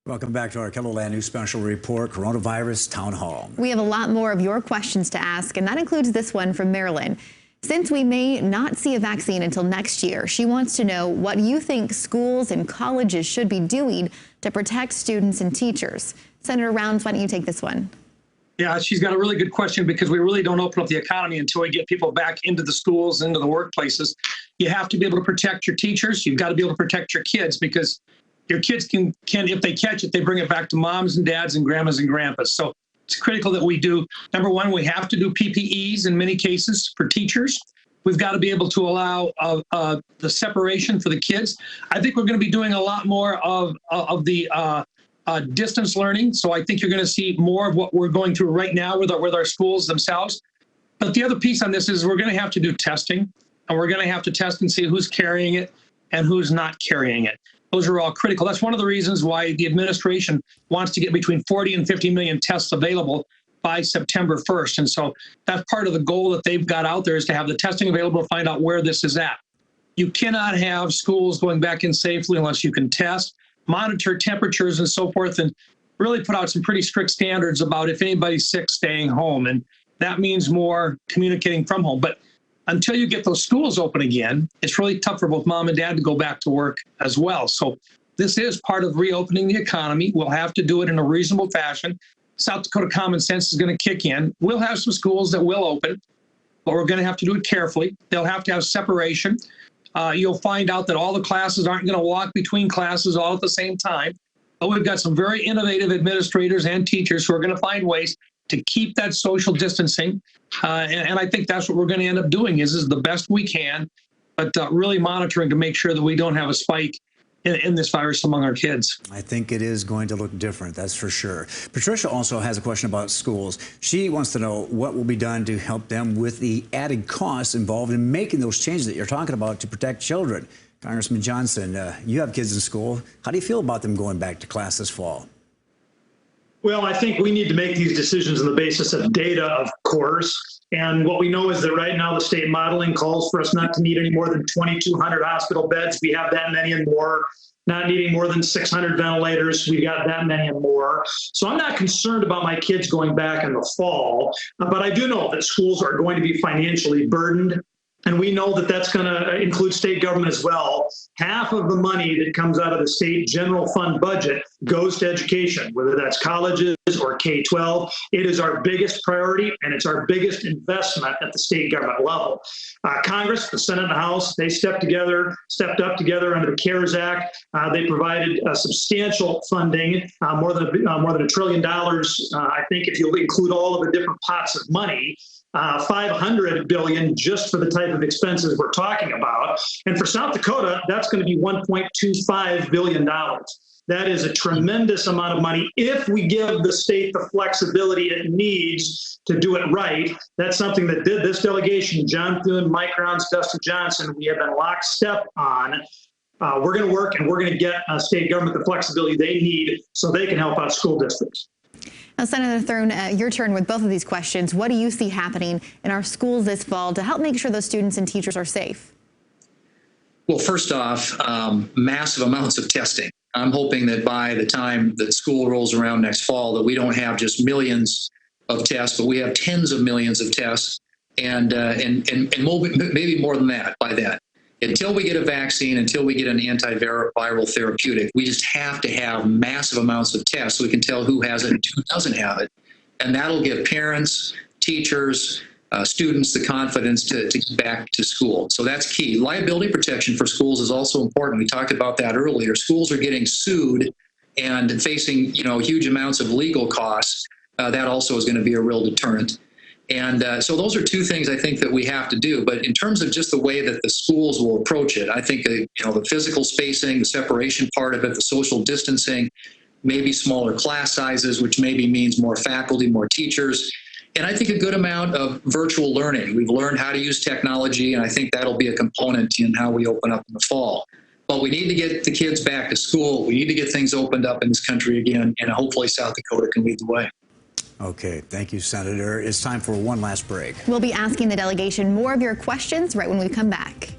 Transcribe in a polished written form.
Welcome back to our KELOLAND News Special Report, Coronavirus Town Hall. We have a lot more of your questions to ask, and that includes this one from Marilyn. Since we may not see a vaccine until next year, she wants to know what you think schools and colleges should be doing to protect students and teachers. Senator Rounds, why don't you take this one? Yeah, she's got a really good question because we really don't open up the economy until we get people back into the schools, into the workplaces. You have to be able to protect your teachers. You've got to be able to protect your kids because your kids can if they catch it, they bring it back to moms and dads and grandmas and grandpas. So it's critical that we do. Number one, we have to do PPEs in many cases for teachers. We've got to be able to allow the separation for the kids. I think we're going to be doing a lot more of the distance learning. So I think you're going to see more of what we're going through right now with our schools themselves. But the other piece on this is we're going to have to do testing, and we're going to have to test and see who's carrying it and who's not carrying it. Those are all critical. That's one of the reasons why the administration wants to get between 40 and 50 million tests available by September 1st. And so that's part of the goal that they've got out there is to have the testing available to find out where this is at. You cannot have schools going back in safely unless you can test, monitor temperatures and so forth, and really put out some pretty strict standards about if anybody's sick, staying home. And that means more communicating from home. But until you get those schools open again, it's really tough for both mom and dad to go back to work as well. So this is part of reopening the economy. We'll have to do it in a reasonable fashion. South Dakota common sense is going to kick in. We'll have some schools that will open, but we're going to have to do it carefully. They'll have to have separation. You'll find out that all the classes aren't going to walk between classes all at the same time. But we've got some very innovative administrators and teachers who are going to find ways to keep that social distancing. And I think that's what we're going to end up doing is the best we can, but really monitoring to make sure that we don't have a spike in this virus among our kids. I think it is going to look different, that's for sure. Patricia also has a question about schools. She wants to know what will be done to help them with the added costs involved in making those changes that you're talking about to protect children. Congressman Johnson, you have kids in school. How do you feel about them going back to class this fall? Well, I think we need to make these decisions on the basis of data, of course. And what we know is that right now the state modeling calls for us not to need any more than 2,200 hospital beds. We have that many and more. Not needing more than 600 ventilators. We've got that many and more. So I'm not concerned about my kids going back in the fall, but I do know that schools are going to be financially burdened. And we know that that's going to include state government as well. Half of the money that comes out of the state general fund budget goes to education, whether that's colleges or K-12. It is our biggest priority, and it's our biggest investment at the state government level. Congress, the Senate and the House, they stepped up together under the CARES Act. They provided substantial funding, more than $1 trillion. I think if you include all of the different pots of money, $500 billion just for the type of expenses we're talking about. And for South Dakota, that's going to be $1.25 billion. That is a tremendous amount of money if we give the state the flexibility it needs to do it right. That's something that this delegation, John Thune, Mike Rounds, Dustin Johnson, we have been lockstep on. We're going to work and we're going to get state government the flexibility they need so they can help out school districts. Now, Senator Thune, your turn with both of these questions. What do you see happening in our schools this fall to help make sure those students and teachers are safe? Well, first off, massive amounts of testing. I'm hoping that by the time that school rolls around next fall, that we don't have just millions of tests, but we have tens of millions of tests, and maybe more than that by then. Until we get a vaccine, until we get an antiviral therapeutic, we just have to have massive amounts of tests so we can tell who has it and who doesn't have it. And that'll give parents, teachers, students the confidence to get back to school. So that's key. Liability protection for schools is also important. We talked about that earlier. Schools are getting sued and facing, huge amounts of legal costs. That also is going to be a real deterrent. And so those are two things I think that we have to do. But in terms of just the way that the schools will approach it, I think the physical spacing, the separation part of it, the social distancing, maybe smaller class sizes, which maybe means more faculty, more teachers. And I think a good amount of virtual learning. We've learned how to use technology, and I think that'll be a component in how we open up in the fall. But we need to get the kids back to school. We need to get things opened up in this country again, and hopefully South Dakota can lead the way. Okay, thank you, Senator. It's time for one last break. We'll be asking the delegation more of your questions right when we come back.